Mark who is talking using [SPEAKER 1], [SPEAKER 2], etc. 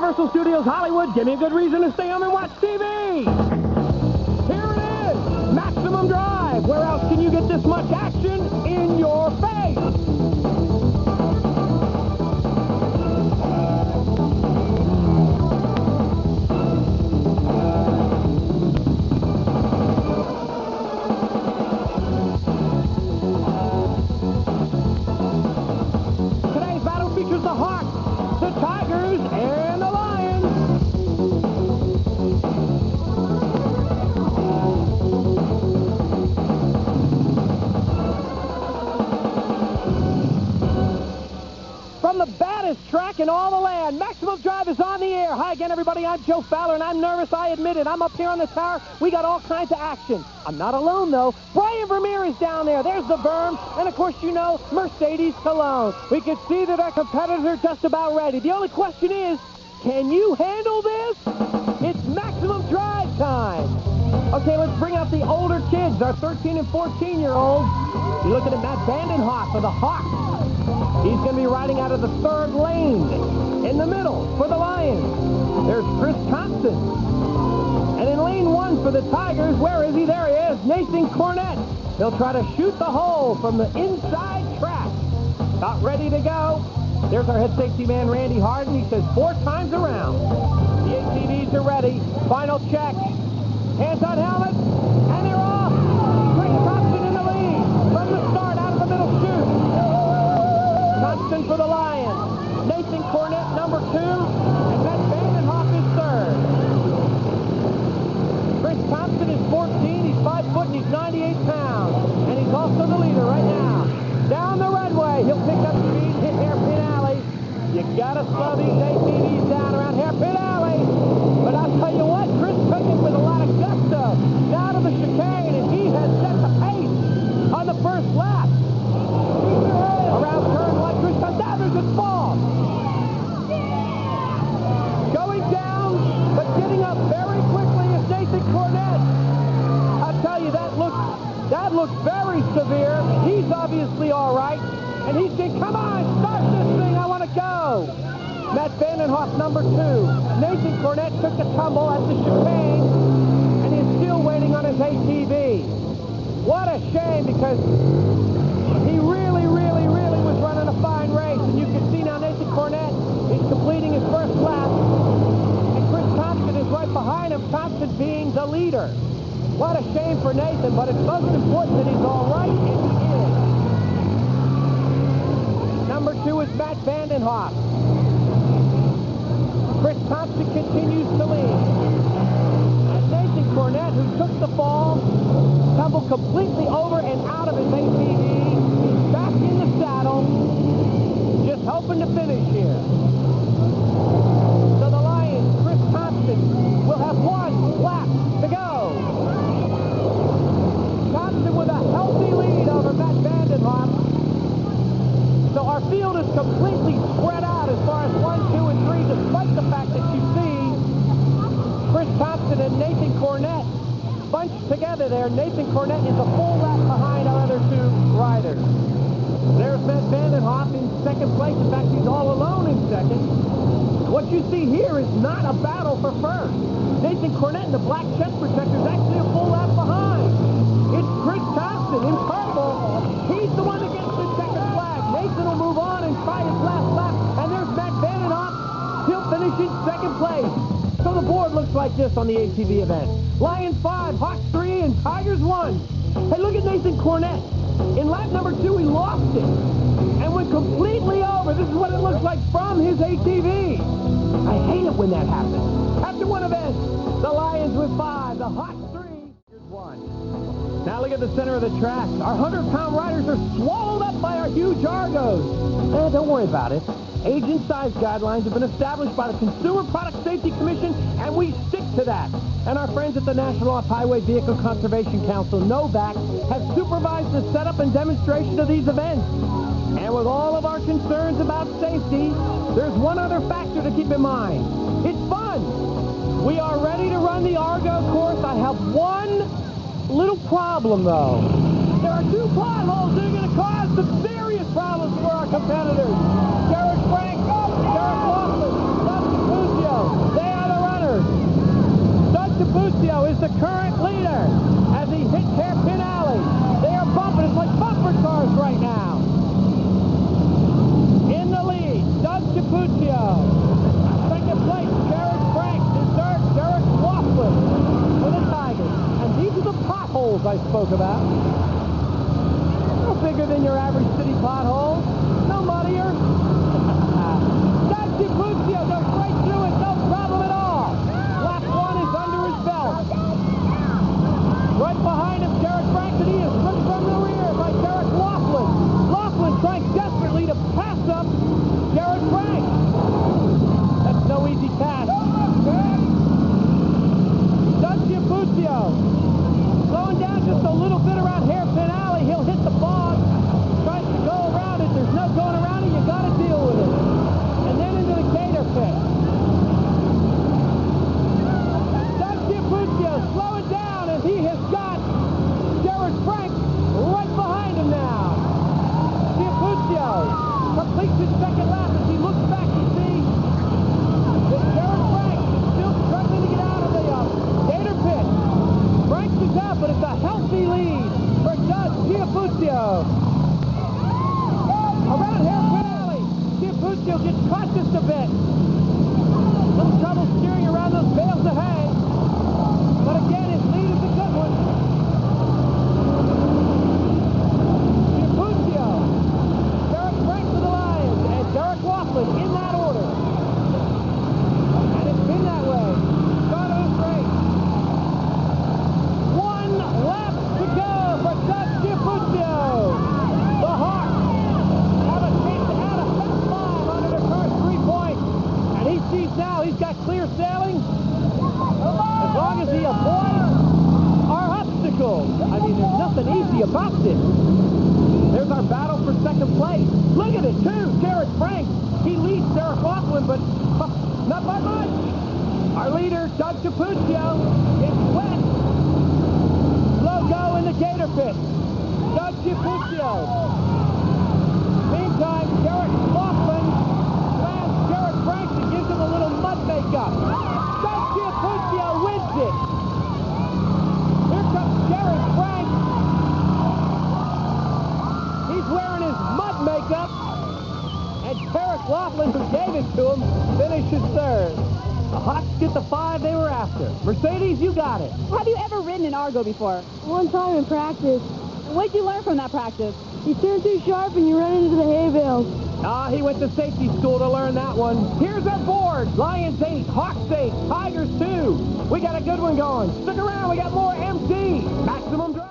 [SPEAKER 1] Universal Studios Hollywood. Give me a good reason to stay home and watch TV. Here it is, Maximum Drive. Where else can you get this much action in your face? Today's battle features the Hawks, the Tigers, and the Lions. From the baddest track in all the land, Maximum Drive is on the air. Hi again, everybody. I'm Joe Fowler, and I'm nervous. I admit it. I'm up here on the tower. We got all kinds of action. I'm not alone, though. Brian Vermeer is down there. There's the berm. And, of course, you know, Mercedes Cologne. We can see that our competitors are just about ready. The only question is, can you handle this? It's Maximum Drive time. Okay, let's bring out the older kids, our 13 and 14-year-olds. You're looking at Matt Vandenhoff of the Hawks. He's going to be riding out of the third lane. In the middle for the Lions, there's Chris Thompson. And in lane 1 for the Tigers, where is he? There he is, Nathan Cornett. He'll try to shoot the hole from the inside track. About ready to go. There's our head safety man, Randy Harden. He says 4 times around. The ATVs are ready. Final check. Hands on helmets, and they're off. Chris Thompson in the lead from the start out of the middle chute. Thompson for the Lions. Nathan Cornett, number 2, and Matt Vandenhoff is 3rd. Chris Thompson is 14. He's 5 foot and he's 98 pounds. And he's also the leader right now. Down the runway, he'll pick up speed, hit Hairpin Alley. You gotta slow these ATVs down around Hairpin Alley. But I'll tell you what, Chris took it with a lot of gusto down to the chicane, and he has set the pace on the first lap. Around turn 1, Chris comes down, there's a fall. Going down, but getting up very quickly is Nathan Cornett. I'll tell you, that looks very severe. He's obviously all right. And he's saying, come on, start this thing, I want to go. Matt Vandenhoff, number 2. Nathan Cornett took a tumble at the chicane, and he's still waiting on his ATV. What a shame, because he really was running a fine race. And you can see now Nathan Cornett is completing his first lap, and Chris Thompson is right behind him, Thompson being the leader. What a shame for Nathan, but it's most important that he's all right, and he is. Number 2 is Matt Vandenhoff. Chris Thompson continues to lead. And Nathan Cornett, who took the fall, tumbled completely over and out of his ATV. He's back in the saddle, just hoping to finish here. So the Lions, Chris Thompson, will have 1 lap to go. Thompson with a healthy lead over Matt Vandenhoff. So our field is completely spread out as far as 1, 2, and 3, despite the fact that you see Chris Thompson and Nathan Cornett bunched together there. Nathan Cornett is a full lap behind our other 2 riders. There's Matt Vandenhoff in 2nd place. In fact, he's all alone in 2nd. What you see here is not a battle for first. Nathan Cornett in the black chest protector is actually a full lap behind. It's Chris Thompson in purple. He's the one that gets the checkered flag. Nathan will move on and try his last lap. And there's Matt Vandenhoff. He'll finish in 2nd place. So the board looks like this on the ATV event. Lions 5, Hawks 3, and Tigers 1. Hey, look at Nathan Cornett. In lap number 2, he lost it and went completely over. This is what it looks like from his ATV. I hate it when that happens. After one event, the Lions with 5, the Hawks 3, Tigers 1. Now look at the center of the track. Our 100-pound riders are swallowed up by our huge Argos. Don't worry about it. Age and size guidelines have been established by the Consumer Product Safety Commission, and we stick to that. And our friends at the National Off-Highway Vehicle Conservation Council, NOVAC, have supervised the setup and demonstration of these events. And with all of our concerns about safety, there's one other factor to keep in mind. It's fun. We are ready to run the Argo course. I have one little problem, though. There are 2 potholes that are going to cause some serious problems for our competitors. Derek Frank, Derek Laughlin, Dustin Puccio. spoke about. No bigger than your average city pothole. No muddier. That's Puccio goes right through it, no problem at all. Lap 1 is under his belt. Right behind him, Derek Frank, and he is ripped from the rear by Derek Laughlin. Laughlin trying desperately to pass up Derek Frank. That's no easy task. Tanya Faulkner slowing down just a little bit around Hairpin Alley. He'll hit the bog. Tries to go around it. There's no going around it. You got to deal with it. And then into the gator pit. Tanya Faulkner slowing down, and he has got Derek Frank right behind him now. Faulkner completes his second lap. As he looks back, you see that Derek Frank is still struggling to get out of the gator pit. Frank is out, but it's a healthy lead for Doug Giapuccio. Around Hairpin Alley, Giapuccio gets caught just a bit. Little trouble steering around those bales of hay. But again, his lead is a good one. Giapuccio, Derek Frank for the Lions, and Derek Laughlin in that order. And it's been that way. Start of this race. 1 lap to go for Doug Giapuccio. The Hawks have a chance to add a fast 5 under their first 3 points. And he sees now he's got clear sailing as long as he avoids our obstacles. I mean, there's nothing easy about this. There's our battle for second place. Look at it, too. Derek Frank. He leads Derek Laughlin, but not by much. Our leader, Doug Giapuccio, is wet. Slow go in the gator pit. Doug Giapuccio. Meantime, Derek Laughlin grabs Derek Frank and gives him a little mud makeup. Doug Giapuccio wins it. Here comes Derek Frank. He's wearing his mud makeup. And Derek Laughlin, who gave it to him, finishes third. The Hawks get the 5 they were after. Mercedes, you got it.
[SPEAKER 2] Have you ever ridden an Argo before?
[SPEAKER 3] One time in practice,
[SPEAKER 2] What did you learn from that practice?
[SPEAKER 3] you turn too sharp and you run into the hay bales.
[SPEAKER 1] He went to safety school to learn that one. Here's our board. Lions 8, Hawks 8, Tigers 2. We got a good one going. Stick around. We got more MD. Maximum Drive.